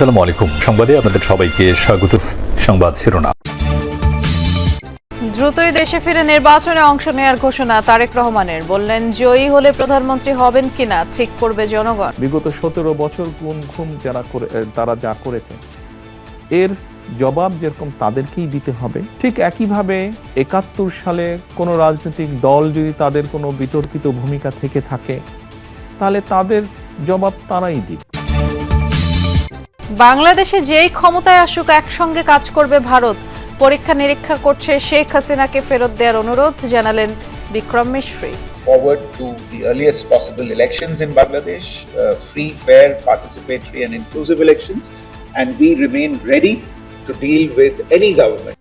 আসসালামু আলাইকুম। সংবাদে আপনাদের সবাইকে স্বাগত। সংবাদ শিরোনাম। দ্রুতই দেশে ফিরে নির্বাচনে অংশ নেওয়ার ঘোষণা তারেক রহমানের। বললেন, জয়ী হলে প্রধানমন্ত্রী হবেন কিনা ঠিক করবে জনগণ। বিগত 17 বছর গুম তারা যা করেছে এর জবাব যেরকম তাদেরকেই দিতে হবে, ঠিক একইভাবে 71 সালে কোনো রাজনৈতিক দল যদি তাদের কোনো বিতর্কিত ভূমিকা থেকে থাকে তাহলে তাদের জবাব তারাই দিক। বাংলাদেশে যেই ক্ষমতায় আসুক একসঙ্গে কাজ করবে ভারত। পরীক্ষা নিরীক্ষা করছে শেখ হাসিনাকে ফেরত দেওয়ার অনুরোধ জানালেন Vikram Misri. Forward to the earliest possible elections in Bangladesh, free, fair, participatory and inclusive elections, and we remain ready to deal with any government.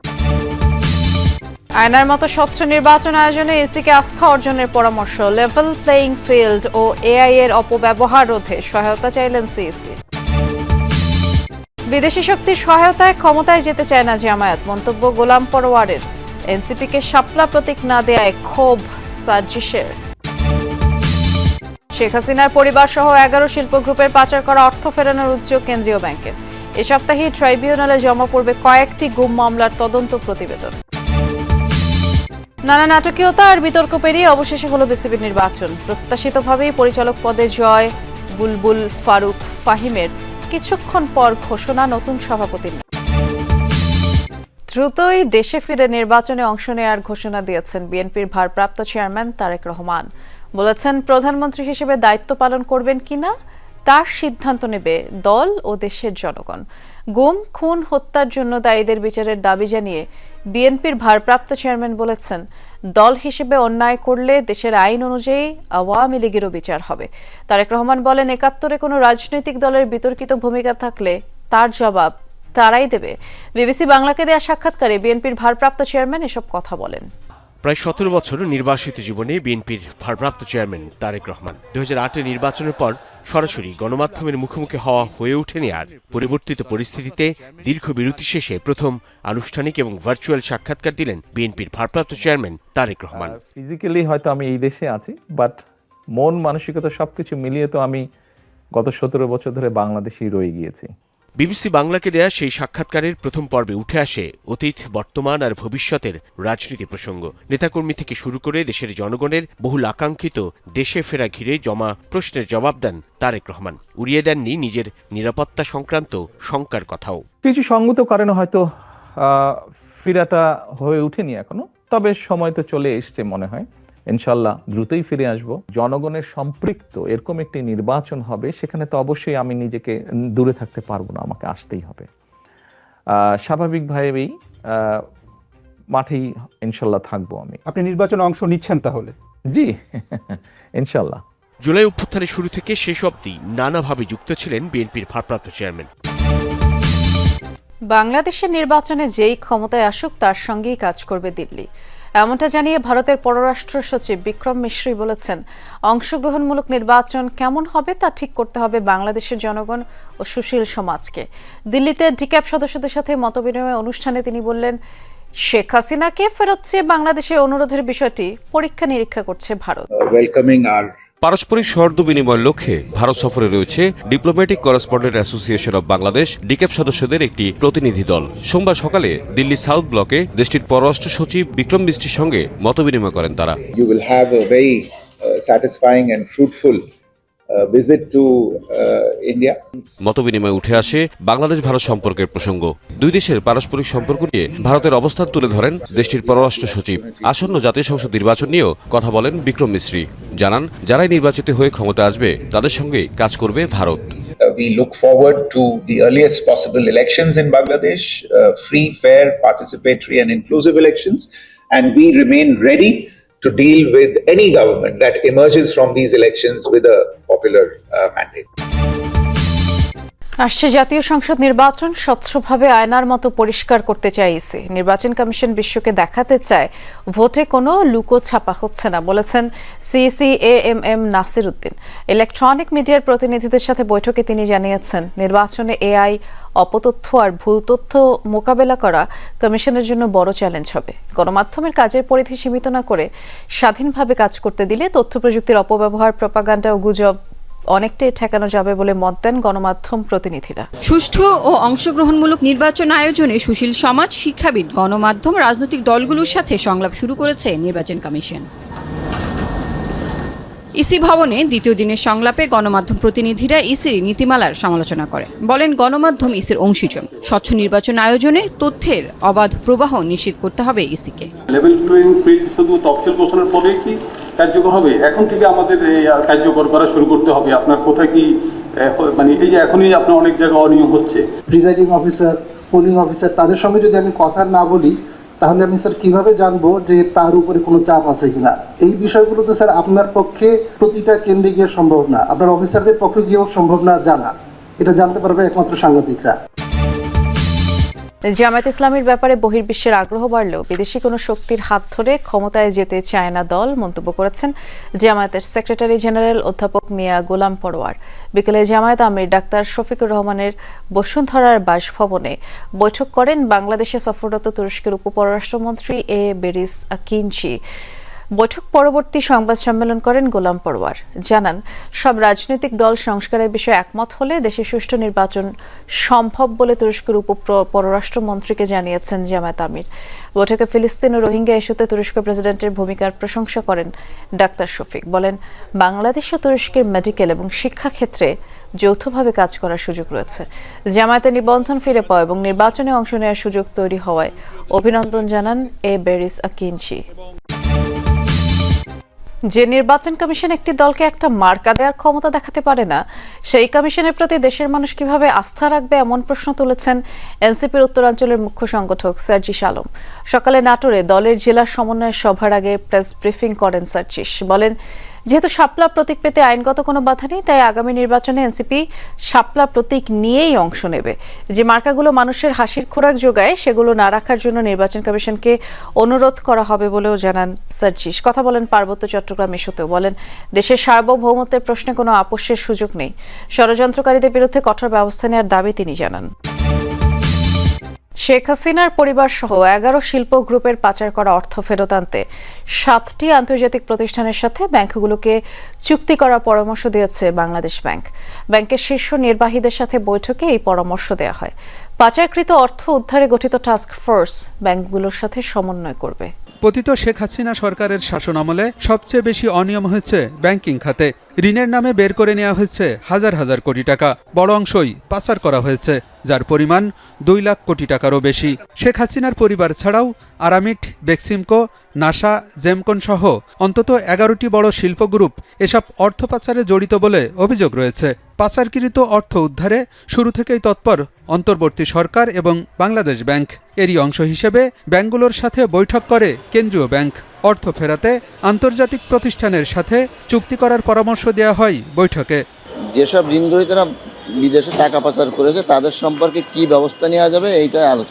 আয়নার মতো স্বচ্ছ নির্বাচন আয়োজনে ইসিকে আস্থা অর্জনের পরামর্শ। লেভেল প্লেইং ফিল্ড ও এআই এর অপব্যবহার রোধে সহায়তা চাইলেন সিইসি। বিদেশি শক্তির সহায়তায় ক্ষমতায় যেতে চায় না জামায়াত, মন্তব্য গোলাম পরোয়ারের। এনসিপিকে শাপলা প্রতীক না দেয়ায় ক্ষোভ সার্জিসের। শেখ হাসিনার পরিবার সহ 11 শিল্প গ্রুপের পাচার করা অর্থ ফেরানোর উদ্যোগ কেন্দ্রীয় ব্যাংকের। এ সপ্তাহে ট্রাইব্যুনালে জমা পড়বে কয়েকটি গুম মামলার তদন্ত প্রতিবেদন। নানা নাটকীয়তা আর বিতর্ক পেরিয়ে অবশেষে হলো বিসিবি নির্বাচন। প্রত্যাশিতভাবেই পরিচালক পদে জয় বুলবুল ফারুক ফাহিমের। কিছুক্ষণ পর ঘোষণা নতুন সভাপতির। দ্রুতই দেশে ফিরে নির্বাচনে অংশ নেওয়ার ঘোষণা দিয়েছেন বিএনপির ভারপ্রাপ্ত চেয়ারম্যান তারেক রহমান। বলেছেন, প্রধানমন্ত্রী হিসেবে দায়িত্ব পালন করবেন কিনা তার সিদ্ধান্ত নেবে দল ও দেশের জনগণ। গুম, খুন, হত্যার জন্য দায়ীদের বিচারের দাবি জানিয়ে বিএনপির ভারপ্রাপ্ত চেয়ারম্যান বলেছেন, দল হিসেবে অন্যায় করলে দেশের আইন অনুযায়ী আওয়ামী লীগেরও বিচার হবে। তারেক রহমান বলেন, 71-এ কোনো রাজনৈতিক দলের বিতর্কিত ভূমিকা থাকলে তার জবাব তারাই দেবে। বিবিসি বাংলাকে দেয়া সাক্ষাৎকারে বিএনপির ভারপ্রাপ্ত চেয়ারম্যান এসব কথা বলেন। প্রায় 17 বছর নির্বাসিত জীবনে বিএনপির ভারপ্রাপ্ত চেয়ারম্যান তারেক রহমান 2008-এর নির্বাচনের পর সরাসরি গণমাধ্যমের মুখোমুখি হওয়া হয়ে ওঠেনি আর। পরিবর্তিত পরিস্থিতিতে দীর্ঘ বিরতি শেষে প্রথম আনুষ্ঠানিক এবং ভার্চুয়াল সাক্ষাৎকার দিলেন বিএনপির ভারপ্রাপ্ত চেয়ারম্যান তারেক রহমান। ফিজিক্যালি হয়তো আমি এই দেশে আছি, বাট মন মানসিকতা সবকিছু মিলিয়ে তো আমি গত 17 বছর ধরে বাংলাদেশেই রয়ে গিয়েছি। বিবিসি বাংলাকে দেয়া সেই সাক্ষাৎকারের প্রথম পর্বে উঠে আসে অতীত, বর্তমান আর ভবিষ্যতের রাজনীতি প্রসঙ্গ। নেতাকর্মী থেকে শুরু করে দেশের জনগণের বহুল আকাঙ্ক্ষিত দেশে ফেরা ঘিরে জমা প্রশ্নের জবাব দেন তারেক রহমান। উড়িয়ে দেননি নিজের নিরাপত্তা সংক্রান্ত শঙ্কার কথাও। কিছু সঙ্গত কারণে হয়তো ফিরাটা হয়ে ওঠেনি এখনো, তবে সময় তো চলে এসছে মনে হয়। ইনশাল্লাহ দ্রুতই ফিরে আসব। জনগণের সম্পৃক্ত এরকম একটি নির্বাচন হবে, সেখানে তো অবশ্যই আমি নিজেকে দূরে থাকতে পারবো না, আমাকে আসতেই হবে। স্বাভাবিকভাবেই মাঠেই ইনশাল্লাহ থাকবো আমি। আপনি নির্বাচনে অংশ নিচ্ছেন তাহলে? জি, ইনশাল্লাহ। জুলাই অভ্যুত্থানের শুরু থেকে শেষ অবধি নানাভাবে যুক্ত ছিলেন বিএনপির ভারপ্রাপ্ত চেয়ারম্যান। বাংলাদেশের নির্বাচনে যেই ক্ষমতায় আসুক তার সঙ্গেই কাজ করবে দিল্লি, এমনটা জানিয়ে ভারতের পররাষ্ট্র সচিব বিক্রম মিশ্রী বলেছেন, অংশগ্রহণমূলক নির্বাচন কেমন হবে তা ঠিক করতে হবে বাংলাদেশের জনগণ ও সুশীল সমাজকে। দিল্লিতে ডিক্যাপ সদস্যদের সাথে মতবিনিময় অনুষ্ঠানে তিনি বললেন, শেখ হাসিনাকে ফেরত চেয়ে বাংলাদেশের অনুরোধের বিষয়টি পরীক্ষা নিরীক্ষা করছে ভারত। পারস্পরিক সৌহার্দ্য বিনিময়ের লক্ষ্যে ভারত সফরে রয়েছে diplomatic correspondent association of Bangladesh DCAB সদস্যদের একটি প্রতিনিধি দল। সোমবার সকালে দিল্লি সাউথ ব্লকে দেশটির পররাষ্ট্র সচিব বিক্রম মিশ্রির সঙ্গে মতবিনিময় করেন তারা। You will have a very satisfying and fruitful visit to India. মতবিনিময়ে উঠে আসে বাংলাদেশ ভারত সম্পর্কের প্রসঙ্গ। দুই দেশের পারস্পরিক সম্পর্ক নিয়ে ভারতের অবস্থান তুলে ধরেন দেশটির পররাষ্ট্র সচিব। আসন্ন জাতীয় সংসদ নির্বাচন নিয়েও কথা বলেন বিক্রম মিশ্রী। জানান, যারাই নির্বাচিত হয়ে ক্ষমতা আসবে তাদের সঙ্গে কাজ করবে Bharat. We look forward to the earliest possible elections in Bangladesh, free, fair, participatory and inclusive elections, and we remain ready to deal with any government that emerges from these elections with a popular mandate. আসছে জাতীয় সংসদ নির্বাচন স্বচ্ছভাবে আয়নার মতো পরিষ্কার করতে চায় EC. নির্বাচন কমিশন বিশ্বকে দেখাতে চায় ভোটে কোনো লুকো ছাপা হচ্ছে না, বলেছেন CEC AMM Nasir Uddin. Electronic মিডিয়ার প্রতিনিধিদের সাথে বৈঠকে তিনি জানিয়েছেন, নির্বাচনে এআই, অপতথ্য আর ভুল তথ্য মোকাবেলা করা কমিশনের জন্য বড় চ্যালেঞ্জ হবে। গণমাধ্যমের কাজের পরিধি সীমিত না করে স্বাধীনভাবে কাজ করতে দিলে তথ্য প্রযুক্তির অপব্যবহার, প্রপাগান্ডা ও গুজব অনেকটাই ঠেকানো যাবে বলে মত দেন গণমাধ্যম প্রতিনিধিরা। সুষ্ঠু ও অংশগ্রহণমূলক নির্বাচন আয়োজনে সুশীল সমাজ, শিক্ষাবিদ, গণমাধ্যম, রাজনৈতিক দলগুলোর সাথে সংলাপ শুরু করেছে নির্বাচন কমিশন। ইসি ভবনে দ্বিতীয় দিনের সংলাপে গণমাধ্যম প্রতিনিধিরা ইসির নীতিমালার সমালোচনা করে। বলেন, গণমাধ্যম ইসির অংশীজন। স্বচ্ছ নির্বাচন আয়োজনে তথ্যের অবাধ প্রবাহ নিশ্চিত করতে হবে ইসিকে। লেভেল প্লেইং ফিল্ড শুধু তফসিল ঘোষণার পরে কি কার্যকর হবে? এখন থেকে আমাদের কার্যকর করা শুরু করতে হবে। আপনার কোথায় কি মানে এই যে এখনই আপনার অনেক জায়গায় অনিয়ম হচ্ছে, প্রিজাইডিং অফিসার, পোলিং অফিসার, তাদের সঙ্গে যদি আমি কথা না বলি তাহলে আমি স্যার কিভাবে জানবো যে তার উপরে কোনো চাপ আছে কিনা? এই বিষয়গুলো তো স্যার আপনার পক্ষে প্রতিটা কেন্দ্রে গিয়ে সম্ভব না, আপনার অফিসারদের পক্ষে গিয়েও সম্ভব না জানা। এটা জানতে পারবে একমাত্র সাংবাদিকরা। জামায়াত ইসলামীর ব্যাপারে বহির্বিশ্বের আগ্রহ বাড়লেও বিদেশি কোনো শক্তির হাত ধরে ক্ষমতায় যেতে চায় না দল, মন্তব্য করেছেন জামায়াতের সেক্রেটারি জেনারেল অধ্যাপক মিয়া গোলাম পরোয়ার। বিকেলে জামায়াত আমির ডাক্তার শফিকুর রহমানের বসুন্ধরার বাসভবনে বৈঠক করেন বাংলাদেশে সফররত তুরস্কের উপপররাষ্ট্রমন্ত্রী এ বেরিস আকিনচি। বৈঠক পরবর্তী সংবাদ সম্মেলন করেন গোলাম পরোয়ার। জানান, সব রাজনৈতিক দল সংস্কারের বিষয়ে একমত হলে দেশে সুষ্ঠু নির্বাচন সম্ভব বলে তুরস্কের উপপররাষ্ট্রমন্ত্রীকে জানিয়েছেন জামায়াত আমির। বৈঠকে ফিলিস্তিন ও রোহিঙ্গা ইস্যুতে তুরস্ক প্রেসিডেন্টের ভূমিকার প্রশংসা করেন ডাক্তার শফিক। বলেন, বাংলাদেশ ও তুরস্কের মেডিকেল এবং শিক্ষা ক্ষেত্রে যৌথভাবে কাজ করার সুযোগ রয়েছে। জামায়াতের নিবন্ধন ফিরে পাওয়া এবং নির্বাচনে অংশ নেওয়ার সুযোগ তৈরি হওয়ায় অভিনন্দন জানান এ বেরিস আকিনচি। যে নির্বাচন কমিশন একটি দলকে একটা মার্কা দেওয়ার ক্ষমতা দেখাতে পারে না, সেই কমিশনের প্রতি দেশের মানুষ কিভাবে আস্থা রাখবে, এমন প্রশ্ন তুলেছেন এনসিপির উত্তরাঞ্চলের মুখ্য সংগঠক সার্জিস আলম। সকালে নাটোরে দলের জেলা সমন্বয় সভার আগে প্রেস ব্রিফিং করেন সার্জিস। বলেন, যেহেতু শাপলা প্রতীক পেতে আইনগত কোনো বাধা নেই, তাই আগামী নির্বাচনে এনসিপি শাপলা প্রতীক নিয়েই অংশ নেবে। যে মার্কাগুলো মানুষের হাসির খোরাক যোগায় সেগুলো না রাখার জন্য নির্বাচন কমিশনকে অনুরোধ করা হবে বলেও জানান সার্জিস। কথা বলেন পার্বত্য চট্টগ্রাম ইস্যুতেও। বলেন, দেশের সার্বভৌমত্বের প্রশ্নে কোনো আপোষের সুযোগ নেই। ষড়যন্ত্রকারীদের বিরুদ্ধে কঠোর ব্যবস্থা নেওয়ার দাবি তিনি জানান। শেখ হাসিনার পরিবার সহ 11 শিল্প গ্রুপের পাচার করা অর্থ ফেরত আনতে 7টি আন্তর্জাতিক প্রতিষ্ঠানের সাথে ব্যাংকগুলোকে চুক্তি করার পরামর্শ দিয়েছে বাংলাদেশ ব্যাংক। ব্যাংকের শীর্ষ নির্বাহীদের সাথে বৈঠকে এই পরামর্শ দেওয়া হয়। পাচারকৃত অর্থ উদ্ধারে গঠিত টাস্ক ফোর্স ব্যাংকগুলোর সাথে সমন্বয় করবে। পতিত শেখ হাসিনা সরকারের শাসনামলে সবচেয়ে বেশি অনিয়ম হয়েছে ব্যাংকিং খাতে। ঋণের নামে বের করে নেওয়া হয়েছে হাজার হাজার কোটি টাকা, বড় অংশই পাচার করা হয়েছে, যার পরিমাণ 2 লাখ কোটি টাকারও বেশি। শেখ হাসিনার পরিবার ছাড়াও আরামিট, বেক্সিমকো, নাসা, জেমকন সহ অন্তত 11টি বড় শিল্প গ্রুপ এসব অর্থ পাচারে জড়িত বলে অভিযোগ রয়েছে। পাচারকৃত অর্থ উদ্ধারে শুরু থেকেই তৎপর অন্তর্বর্তী সরকার এবং বাংলাদেশ ব্যাংক। এরই অংশ হিসেবে ব্যাংকগুলোর সাথে বৈঠক করে কেন্দ্রীয় ব্যাংক। অর্থ ফেরাতে আন্তর্জাতিক প্রতিষ্ঠানের সাথে চুক্তি করার পরামর্শ দেওয়া হয় বৈঠকে। যেসব ঋণ গ্রহীতারা বিদেশে টাকা পাচার করেছে তাদের সম্পর্কে কি ব্যবস্থা নেওয়া যাবে এইটা আলোচনা।